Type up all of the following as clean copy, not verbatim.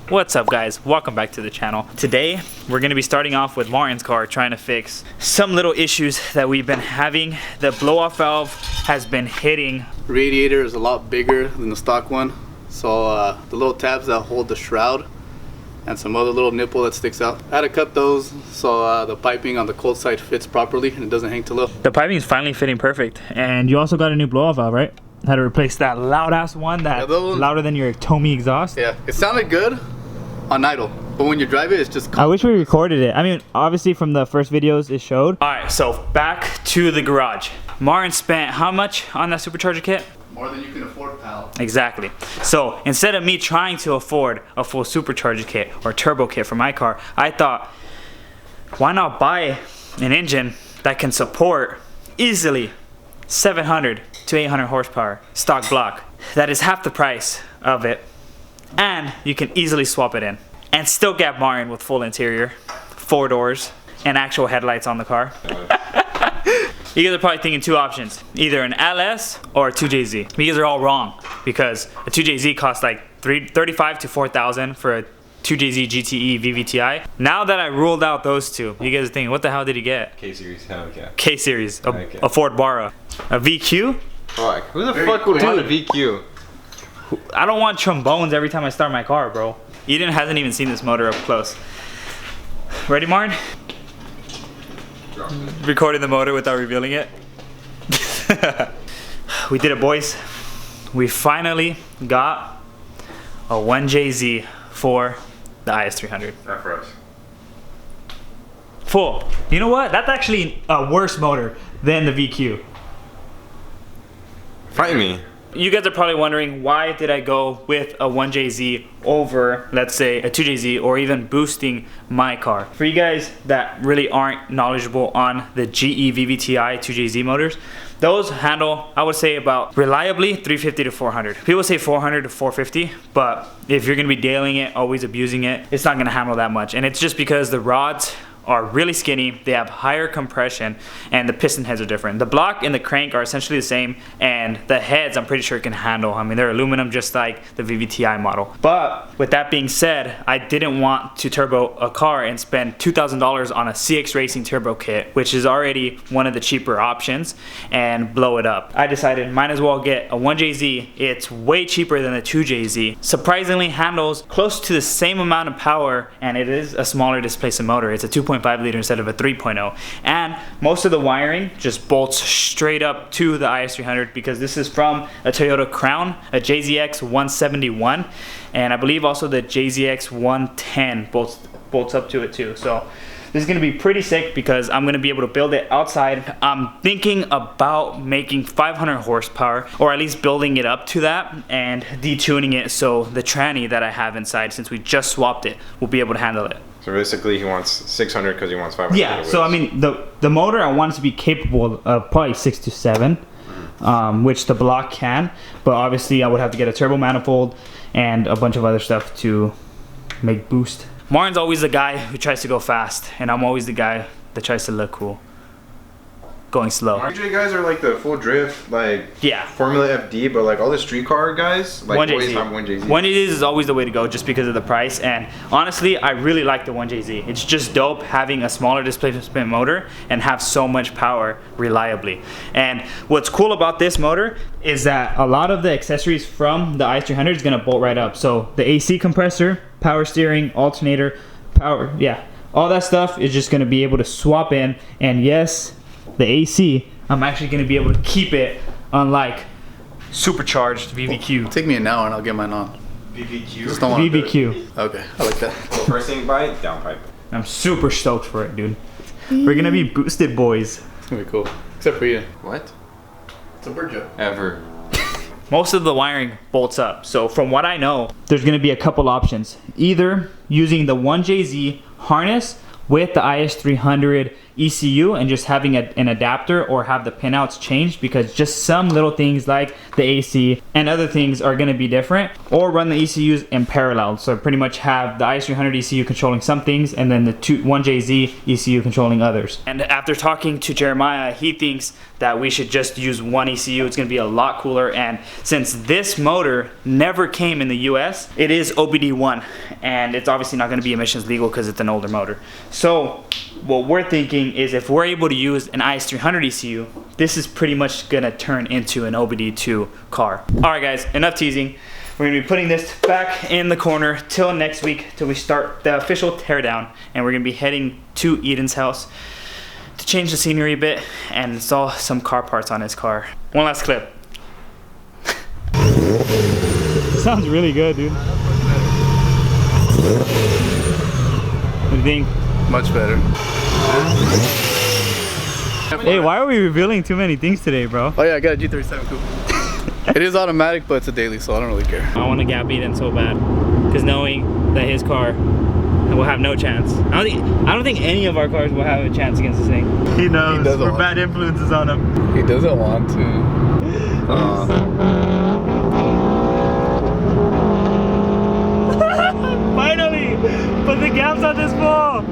What's up guys, welcome back to the channel. Today we're going to be starting off with Martin's car, trying to fix some little issues that we've been having. The blow off valve has been hitting. Radiator is a lot bigger than the stock one, so the little tabs that hold the shroud and some other little nipple that sticks out, I had to cut those so the piping on the cold side fits properly and it doesn't hang too low. The piping is finally fitting perfect, and you also got a new blow off valve, right? Had to replace that loud ass one that's louder than your Tomy exhaust. Yeah, it sounded good on idle, but when you drive it, it's just I wish we recorded it. I mean, obviously from the first videos it showed. Alright, so back to the garage. Martin spent how much on that supercharger kit? More than you can afford, pal. Exactly. So instead of me trying to afford a full supercharger kit or turbo kit for my car, I thought, why not buy an engine that can support easily 700 to 800 horsepower stock block that is half the price of it, and you can easily swap it in and still get Martin with full interior, 4 doors, and actual headlights on the car. You guys are probably thinking two options, either an LS or a 2JZ. You guys are all wrong, because a 2JZ costs like $35,000 to $4,000 for a 2JZ GTE VVTi. Now that I ruled out those two, you guys are thinking, what the hell did he get? K-Series, hell yeah. K-Series, a Ford Barra. A VQ? Fuck, who the fuck would want a VQ? I don't want trombones every time I start my car, bro. Eden hasn't even seen this motor up close. Ready, Martin? Recording the motor without revealing it. We did it, boys. We finally got a 1JZ for the IS300. Not for us. Full. You know what? That's actually a worse motor than the VQ. Fight me. You guys are probably wondering, why did I go with a 1JZ over, let's say, a 2JZ, or even boosting my car? For you guys that really aren't knowledgeable on the GE VVTi 2JZ motors, those handle, I would say, about reliably 350 to 400. People say 400 to 450, but if you're gonna be dailing it, always abusing it, it's not gonna handle that much. And it's just because the rods are really skinny, they have higher compression, and the piston heads are different. The block and the crank are essentially the same, and the heads I'm pretty sure can handle. I mean, they're aluminum just like the VVTi model. But with that being said, I didn't want to turbo a car and spend $2,000 on a CX Racing turbo kit, which is already one of the cheaper options, and blow it up. I decided might as well get a 1JZ. It's way cheaper than the 2JZ. Surprisingly handles close to the same amount of power, and it is a smaller displacement motor. It's a 2.5 liter instead of a 3.0, and most of the wiring just bolts straight up to the IS300, because this is from a Toyota Crown, a JZX 171, and I believe also the JZX 110 bolts up to it too. So this is going to be pretty sick because I'm going to be able to build it outside. I'm thinking about making 500 horsepower, or at least building it up to that and detuning it so the tranny that I have inside, since we just swapped it, will be able to handle it. So basically he wants 600 because he wants 500. Yeah, so I mean, the motor I want it to be capable of probably 6 to 7, which the block can, but obviously I would have to get a turbo manifold and a bunch of other stuff to make boost. Martin's always the guy who tries to go fast, and I'm always the guy that tries to look cool going slow. RJ guys are like the full drift, like Formula FD, but like all the street car guys, like always have 1JZ. 1JZ is always the way to go, just because of the price. And honestly, I really like the 1JZ. It's just dope having a smaller displacement motor and have so much power reliably. And what's cool about this motor is that a lot of the accessories from the IS300 is gonna bolt right up. So the AC compressor, power steering, alternator, power, all that stuff is just gonna be able to swap in. And yes, the AC, I'm actually going to be able to keep it, unlike supercharged VVQ. Take me an hour and I'll get mine on. VVQ? Just don't want VVQ. Okay, I like that. First thing, buy it, downpipe. I'm super stoked for it, dude. We're going to be boosted boys. It's going to be cool. Except for you. What? It's a bird joke. Ever. Most of the wiring bolts up. So from what I know, there's going to be a couple options. Either using the 1JZ harness with the IS300 ECU and just having an adapter, or have the pinouts changed, because just some little things like the AC and other things are going to be different, or run the ECUs in parallel. So pretty much have the IS300 ECU controlling some things and then the 1JZ ECU controlling others. And after talking to Jeremiah, he thinks that we should just use one ECU. It's going to be a lot cooler, and since this motor never came in the US, it is OBD1, and it's obviously not going to be emissions legal because it's an older motor. So what we're thinking is, if we're able to use an IS300 ECU, this is pretty much going to turn into an OBD2 car. Alright guys, enough teasing. We're going to be putting this back in the corner till next week, till we start the official teardown, and we're going to be heading to Eden's house to change the scenery a bit and install some car parts on his car. One last clip. Sounds really good, dude. What do you think? Much better. Hey, why are we revealing too many things today, bro? Oh yeah, I got a G37 coupe. It is automatic, but it's a daily, so I don't really care. I want to gap Eden so bad, because knowing that his car will have no chance. I don't think any of our cars will have a chance against this thing. He knows we're bad influences on him. He doesn't want to. Finally! Put the gaps on this ball!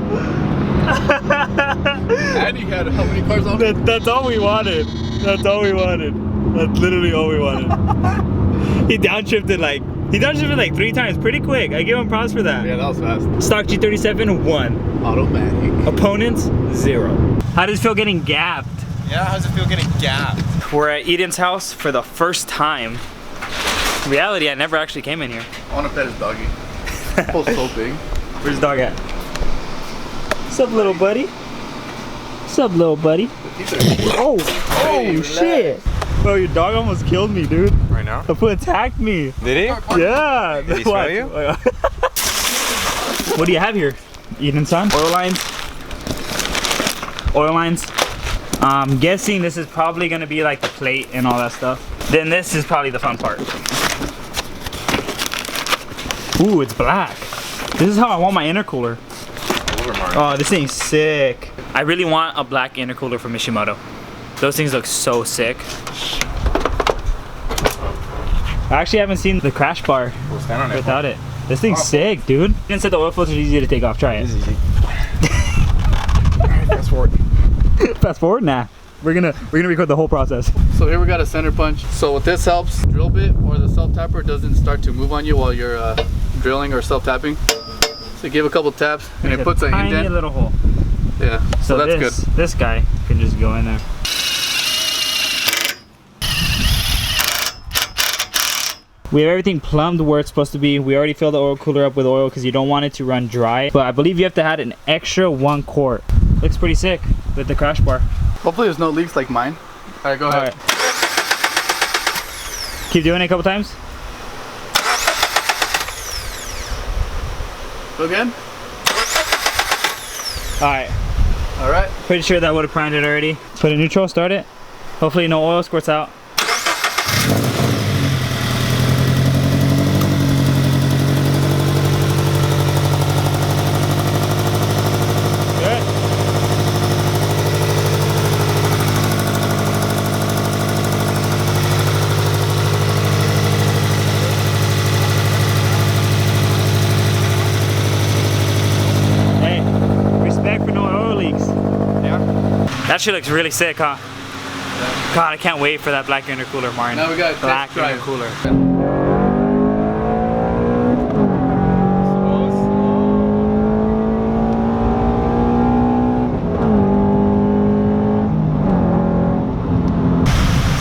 And he had how many cars on it? That's all we wanted. That's all we wanted. That's literally all we wanted. He downshifted like 3 times, pretty quick. I give him props for that. Yeah, that was fast. Stock G37, 1. Automatic. Opponents, 0. How does it feel getting gapped? Yeah, how does it feel getting gapped? We're at Eden's house for the first time. In reality, I never actually came in here. I want to pet his doggy. Oh, so big. Where's the dog at? What's up, little buddy? What's up, little buddy? Oh, Hey, shit. Bro, your dog almost killed me, dude. Right now? Apu attacked me. Did he? Yeah. Did he smell you? What do you have here? Eden son? Oil lines. Oil lines. I'm guessing this is probably gonna be like the plate and all that stuff. Then this is probably the fun part. Ooh, it's black. This is how I want my intercooler. Oh, this thing's sick. I really want a black intercooler from Mishimoto. Those things look so sick. I actually haven't seen the crash bar without it. This thing's sick, dude. You didn't say the oil filter is easy to take off. Try it. This is easy. Alright, fast forward. Fast forward? Nah. We're gonna record the whole process. So here we got a center punch. So what this helps, drill bit or the self-tapper doesn't start to move on you while you're drilling or self-tapping. So you give a couple taps and it puts an indent. Tiny little hole. Yeah, so that's good. This guy can just go in there. We have everything plumbed where it's supposed to be. We already filled the oil cooler up with oil because you don't want it to run dry. But I believe you have to add an extra 1 quart. Looks pretty sick with the crash bar. Hopefully there's no leaks like mine. All right, go ahead. All right. Keep doing it a couple times. Go again. All right. All right. Pretty sure that would have primed it already. Put it in neutral, start it. Hopefully no oil squirts out. That shit looks really sick, huh? God, I can't wait for that black intercooler, Martin. Now we got black drive. intercooler.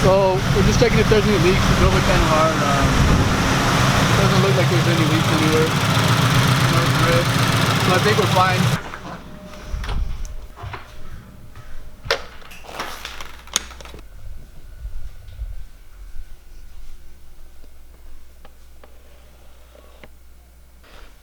So we're just checking if there's any leaks. We drove it kind of hard. Doesn't look like there's any leaks anywhere. No drip. So I think we're fine.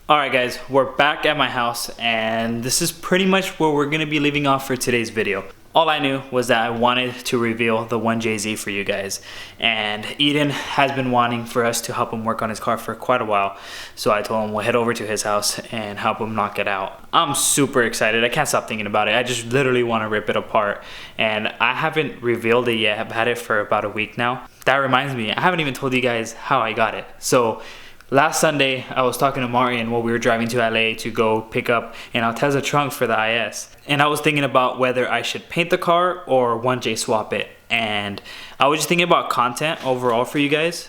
Alright guys, we're back at my house and this is pretty much where we're going to be leaving off for today's video. All I knew was that I wanted to reveal the 1JZ for you guys, and Eden has been wanting for us to help him work on his car for quite a while, so I told him we'll head over to his house and help him knock it out. I'm super excited. I can't stop thinking about it. I just literally want to rip it apart, and I haven't revealed it yet. I've had it for about a week now. That reminds me, I haven't even told you guys how I got it. So last Sunday, I was talking to Martin while we were driving to LA to go pick up an Altezza trunk for the IS. And I was thinking about whether I should paint the car or 1J swap it. And I was just thinking about content overall for you guys.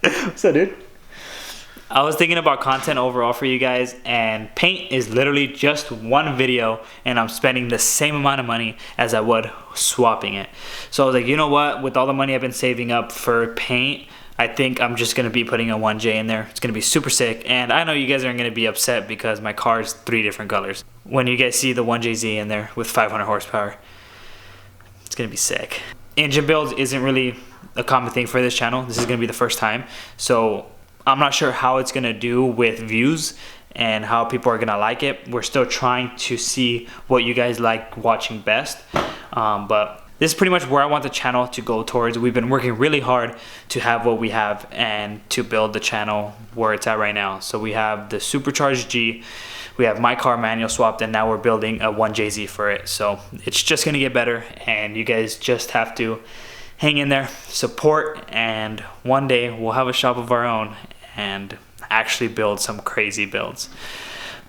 What's that, dude? I was thinking about content overall for you guys, and paint is literally just one video, and I'm spending the same amount of money as I would swapping it. So I was like, you know what, with all the money I've been saving up for paint, I think I'm just gonna be putting a 1J in there. It's gonna be super sick, and I know you guys aren't gonna be upset because my car is 3 different colors. When you guys see the 1JZ in there with 500 horsepower, it's gonna be sick. Engine builds isn't really a common thing for this channel. This is gonna be the first time, so I'm not sure how it's gonna do with views and how people are gonna like it. We're still trying to see what you guys like watching best, but this is pretty much where I want the channel to go towards. We've been working really hard to have what we have and to build the channel where it's at right now. So we have the supercharged G, we have my car manual swapped, and now we're building a 1JZ for it. So it's just gonna get better, and you guys just have to hang in there, support, and one day we'll have a shop of our own and actually build some crazy builds.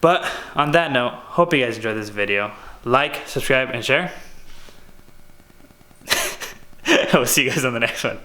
But on that note, hope you guys enjoyed this video. Like, subscribe, and share. I will see you guys on the next one.